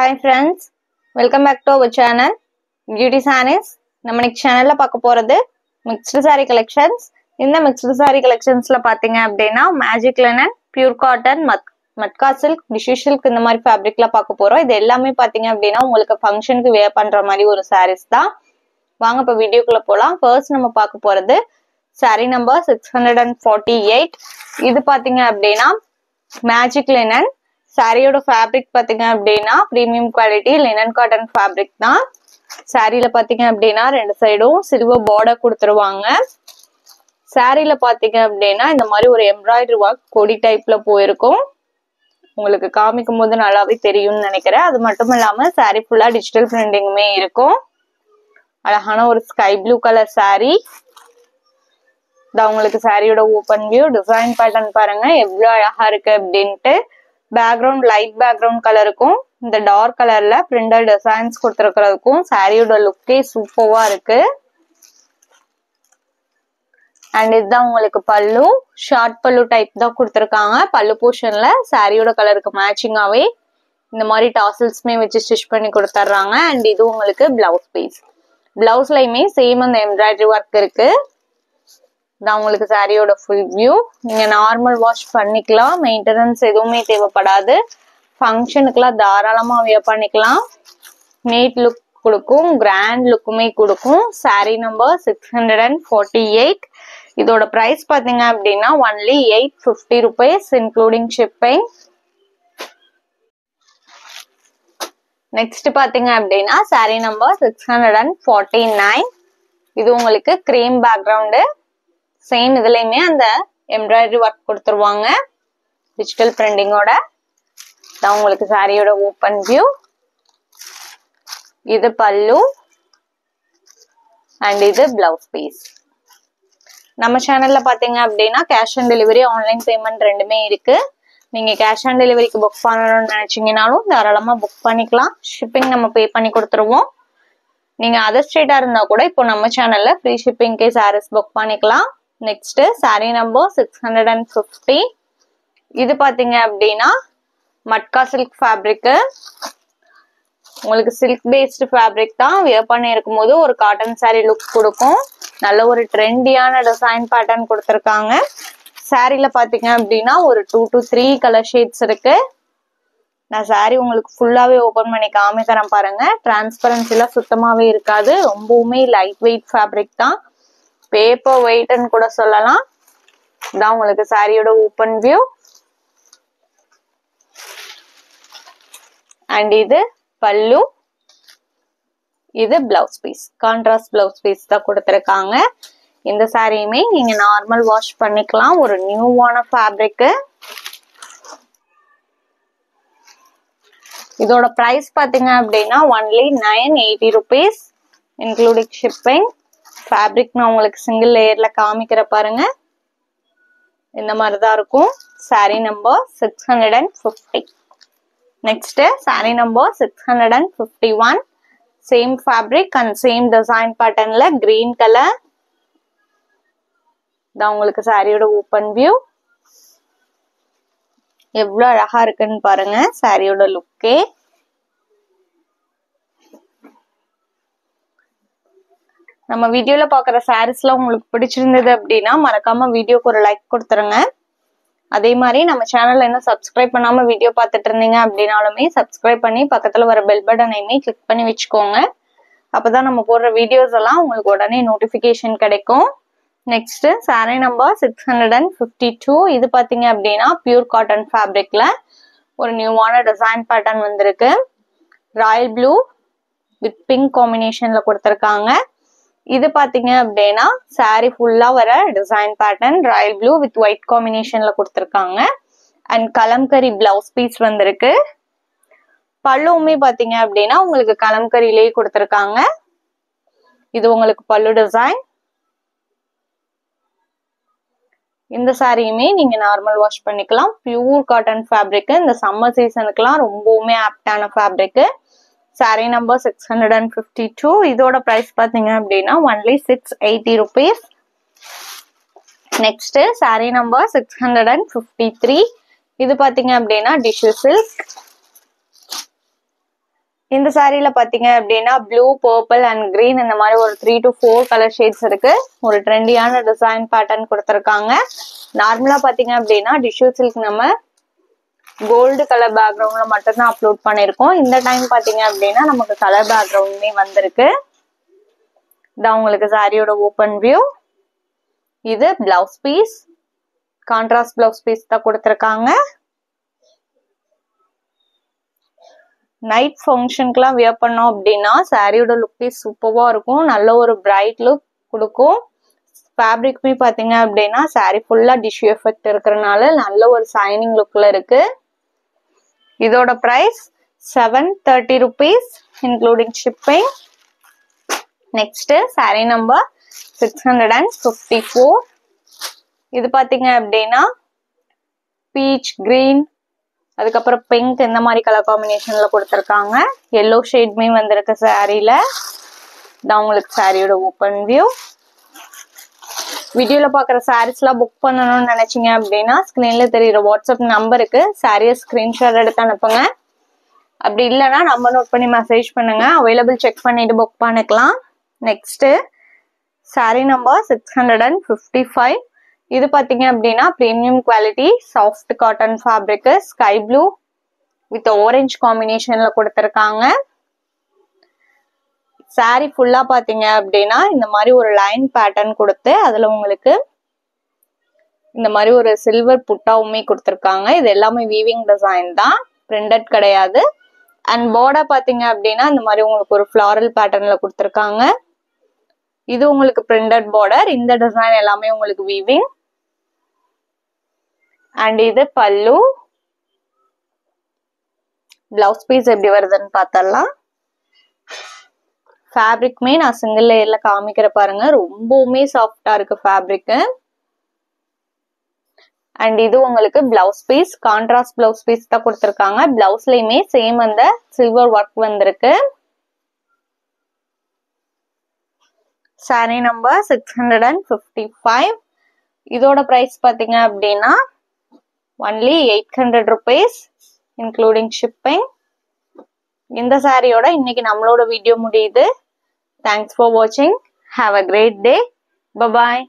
Hi friends, welcome back to our channel Beauty Sanis. நம்ம இன்னைக்கு சேனல்ல பார்க்க போறது mixed saree collections. இந்த mixed saree collectionsல பாத்தீங்க அப்படினா magic linen, pure cotton, matka silk, tissue silk இந்த மாதிரி fabricல பார்க்க போறோம். இது எல்லாமே பாத்தீங்க அப்படினா உங்களுக்கு ஃபங்க்ஷனுக்கு wear பண்ற மாதிரி ஒரு sarees தான். வாங்க இப்ப வீடியோக்குள்ள போலாம். ஃபர்ஸ்ட் நம்ம பார்க்க போறது saree number 648. இது பாத்தீங்க அப்படினா magic linen. சாரியோட ஃபேப்ரிக் பாத்தீங்க அப்படின்னா premium quality linen cotton fabric தான். சாரியில பாத்தீங்க அப்படின்னா ரெண்டு சைடும் சில்வர் பார்டர் கொடுத்துருவாங்க. சாரியில பாத்தீங்க அப்படின்னா இந்த மாதிரி ஒரு எம்ப்ராய்டரி ஒர்க் கொடி டைப்ல போயிருக்கும். உங்களுக்கு காமிக்கும் போது நல்லாவே தெரியும்னு நினைக்கிறேன். அது மட்டும் இல்லாம சாரி ஃபுல்லா டிஜிட்டல் பிரிண்டிங்குமே இருக்கும். அழகான ஒரு ஸ்கை ப்ளூ கலர் சாரி. இது உங்களுக்கு சாரியோட ஓபன் வியூ. டிசைன் பேட்டர்ன் பாருங்க எவ்வளவு அழகா இருக்கு அப்படின்ட்டு. பேக்ரவுண்ட் லைட் பேக்ரவுண்ட் கலருக்கும் இந்த டார்க் கலர்ல பிரிண்டட் டிசைன்ஸ் கொடுத்துருக்கிறதுக்கும் சாரியோட லுக்கே சூப்பர்வா இருக்கு. அண்ட் இதுதான் உங்களுக்கு பல்லு. ஷார்ட் பல்லு டைப் தான் கொடுத்துருக்காங்க. பல்லு போர்ஷன்ல சாரியோட கலருக்கு மேட்சிங்காவே இந்த மாதிரி டாசல்ஸ்மே வச்சு ஸ்டிச் பண்ணி கொடுத்துட்றாங்க. அண்ட் இது உங்களுக்கு பிளவுஸ் பீஸ். பிளவுஸ்லயுமே சேம் அந்த எம்ப்ராய்டரி ஒர்க் இருக்கு. இதான் உங்களுக்கு சாரியோட ஃபுல் வியூ. நீங்க நார்மல் வாஷ் பண்ணிக்கலாம். மெயின்டெனன்ஸ் எதுவுமே தேவைப்படாது. ஃபங்க்ஷனுக்குலாம் தாராளமா வியர் பண்ணிக்கலாம். நீட் லுக் கொடுக்கும், கிராண்ட் லுக்குமே கொடுக்கும். Sorry number 648. இதோட பிரைஸ் பாத்தீங்க அப்படின்னா only 850 rupees including shipping. Next பாத்தீங்க அப்படின்னா சாரி நம்பர் 649. இது உங்களுக்கு கிரீம் பேக்ரவுண்டு. சேம் இதுலயுமே அந்த எம்ப்ராய்டரி ஒர்க் கொடுத்துருவாங்க டிஜிட்டல் பிரிண்டிங்கோட. தான் உங்களுக்கு சாரியோட ஓபன் வியூ. இது பல்லு அண்ட் இது பிளவுஸ் பீஸ். நம்ம சேனல்ல பாத்தீங்க அப்படின்னா cash on delivery, online payment ரெண்டுமே இருக்கு. நீங்க கேஷ் ஆன் டெலிவரிக்கு புக் பண்ணணும்னு நினைச்சீங்கன்னாலும் தாராளமா புக் பண்ணிக்கலாம். ஷிப்பிங் நம்ம பே பண்ணி கொடுத்துருவோம். நீங்க அதர் ஸ்டேட்டா இருந்தா கூட இப்போ நம்ம சேனல்ல ஃப்ரீ ஷிப்பிங்கே சாரீஸ் புக் பண்ணிக்கலாம். Next sari number 650. இது பாத்தீங்க அப்படின்னா மட்கா சில்க் ஃபேப்ரிக். உங்களுக்கு சில்க் பேஸ்டு ஃபேப்ரிக் தான். வியர் பண்ணி இருக்கும் போது ஒரு காட்டன் சாரி லுக் கொடுக்கும். நல்ல ஒரு ட்ரெண்டியான டிசைன் பேட்டர்ன் கொடுத்துருக்காங்க. சாரில பாத்தீங்க அப்படின்னா ஒரு 2 to 3 கலர் ஷேட்ஸ் இருக்கு. நான் சாரி உங்களுக்கு ஃபுல்லாவே ஓபன் பண்ணி காமிக்கிறேன் பாருங்க. டிரான்ஸ்பரன்சில சுத்தமாவே இருக்காது. ரொம்பவுமே லைட் வெயிட் ஃபேப்ரிக் தான். பேப்பர் வெயிட்னு கூட சொல்லலாம். இதான் உங்களுக்கு சாரியோட ஓபன் வியூ. அண்ட் இது பல்லு. இது blouse piece. Contrast blouse piece தான் கொடுத்துருக்காங்க. இந்த சாரியுமே நீங்க நார்மல் வாஷ் பண்ணிக்கலாம். ஒரு நியூவான ஃபேப்ரிக். இதோட பிரைஸ் பாத்தீங்க அப்படின்னா only 980 rupees including shipping. Fabric நான் உங்களுக்கு சிங்கிள் லேயர்ல காமிக்கிற பாருங்க. இந்த மாதிரிதான் இருக்கும். Sari number 650. Next sari number 651. Same fabric and same design பேட்டர்ன்ல கிரீன் கலர். இதான் உங்களுக்கு சாரியோட ஓபன் வியூ. எவ்வளவு அழகா இருக்குன்னு பாருங்க சாரியோட லுக்கே. நம்ம வீடியோல பாக்குற சாரீஸ்லாம் உங்களுக்கு பிடிச்சிருந்தது அப்படின்னா மறக்காம வீடியோக்கு ஒரு லைக் கொடுத்துருங்க. அதே மாதிரி நம்ம சேனல்ல இன்னும் சப்ஸ்கிரைப் பண்ணாம வீடியோ பார்த்துட்டு இருந்தீங்க அப்படின்னாலுமே சப்ஸ்கிரைப் பண்ணி பக்கத்துல வர பெல் பட்டனையுமே கிளிக் பண்ணி வச்சுக்கோங்க. அப்பதான் நம்ம போடுற வீடியோஸ் எல்லாம் உங்களுக்கு உடனே நோட்டிபிகேஷன் கிடைக்கும். Next sari number 652. இது பாத்தீங்க அப்படின்னா பியூர் காட்டன் ஃபேப்ரிக்ல ஒரு நியூவான டிசைன் பேட்டர்ன் வந்திருக்கு. ராயல் ப்ளூ வித் பிங்க் காம்பினேஷன்ல கொடுத்துருக்காங்க. இது பாத்தீங்க அப்படின்னா சாரி ஃபுல்லா வர design pattern royal blue with white காம்பினேஷன்ல கொடுத்துருக்காங்க. அண்ட் கலம்கரி பிளவுஸ் பீஸ் வந்திருக்கு. பல்லுவுமே பாத்தீங்க அப்படின்னா உங்களுக்கு கலம்கரியிலேயே கொடுத்துருக்காங்க. இது உங்களுக்கு பல்லு டிசைன். இந்த சாரியுமே நீங்க நார்மல் வாஷ் பண்ணிக்கலாம். Pure cotton fabric. இந்த சம்மர் சீசனுக்குலாம் ரொம்பவுமே ஆப்டான ஃபேப்ரிக். Sorry number 652. இதோட பிரைஸ் பாத்தீங்க அப்படின்னா only 680 rupees. Next sari number 653. இது பாத்தீங்க அப்படின்னா டிஷ்யூ சில்க். இந்த சாரியில பாத்தீங்க அப்படின்னா ப்ளூ, பர்பிள் அண்ட் கிரீன் இந்த மாதிரி ஒரு 3 to 4 கலர் ஷேட்ஸ் இருக்கு. ஒரு ட்ரெண்டியான டிசைன் பேட்டர்ன் கொடுத்துருக்காங்க. நார்மலா பாத்தீங்க அப்படின்னா டிஷ்யூ சில்க் நம்ம கோல்டு கலர் பேக்ரவுண்ட்ல மட்டும் தான் அப்லோட் பண்ணிருக்கோம். இந்த டைம் பாத்தீங்க அப்படின்னா நமக்கு கலர் பேக்ரவுண்டுமே வந்திருக்கு. இதான் உங்களுக்கு சாரியோட ஓப்பன் வியூ. இது blouse piece, contrast blouse piece தான் கொடுத்துருக்காங்க. நைட் ஃபங்க்ஷனுக்குலாம் வியர் பண்ணோம் அப்படின்னா சாரியோட லுக்கே சூப்பராக இருக்கும். நல்ல ஒரு பிரைட் லுக் கொடுக்கும். ஃபேப்ரிக்மே பார்த்தீங்க அப்படின்னா சாரி ஃபுல்லாக டிஷ்யூ எஃபெக்ட் இருக்கிறனால நல்ல ஒரு சைனிங் லுக்கில் இருக்கு. இதோட price 730 rupees including shipping. Next sari number 654. இது பார்த்தீங்க அப்படின்னா பீச், கிரீன், அதுக்கப்புறம் பிங்க் இந்த மாதிரி கலர் காம்பினேஷன்ல கொடுத்துருக்காங்க. எல்லோ ஷேட்மே வந்திருக்கு சாரியில. இதான் உங்களுக்கு சாரியோட ஓப்பன் வியூ. வீடியோல பாக்குற சாரீஸ்லாம் புக் பண்ணணும்னு நினைச்சீங்க அப்படின்னா ஸ்கிரீன்ல தெரியுற வாட்ஸ்அப் நம்பருக்கு சாரியை ஸ்கிரீன்ஷாட் எடுத்து அனுப்புங்க. அப்படி இல்லைன்னா நம்பர் நோட் பண்ணி மெசேஜ் பண்ணுங்க. அவைலபிள் செக் பண்ணிட்டு புக் பண்ணிக்கலாம். Next sari number 655. இது பாத்தீங்க அப்படின்னா premium quality soft cotton fabric, sky blue with orange காம்பினேஷன்ல கொடுத்துருக்காங்க. சாரி ஃபுல்லா பாத்தீங்க அப்படின்னா இந்த மாதிரி ஒரு லைன் பேட்டர்ன் கொடுத்து அதுல உங்களுக்கு இந்த மாதிரி ஒரு சில்வர் புட்டாவுமே கொடுத்துருக்காங்க. இது எல்லாமே வீவிங் டிசைன் தான், பிரிண்டட் கிடையாது. அண்ட் பார்டர் பாத்தீங்க அப்படின்னா இந்த மாதிரி உங்களுக்கு ஒரு ஃபிளாரல் பேட்டர்ன்ல கொடுத்துருக்காங்க. இது உங்களுக்கு பிரிண்டட் பார்டர். இந்த டிசைன் எல்லாமே உங்களுக்கு வீவிங். அண்ட் இது பல்லு. பிளவுஸ் பீஸ் எப்படி வருதுன்னு பார்த்தரலாம். ஃபேப்ரிக்மே நான் சிங்கிள் லேயர்ல காமிக்கிற பாருங்க. ரொம்பவுமே சாஃப்டா இருக்கு ஃபேப்ரிக். அண்ட் இது உங்களுக்கு blouse piece, contrast blouse piece தான் கொடுத்துருக்காங்க. பிளவுஸ்லயுமே சேம் அந்த சில்வர் ஒர்க் வந்திருக்கு. சாரி நம்பர் 655. இதோட பிரைஸ் பாத்தீங்க அப்படின்னா only 800 rupees including shipping. இந்த சாரியோட இன்னைக்கு நம்மளோட வீடியோ முடியுது. Thanks for watching. Have a great day. Bye bye.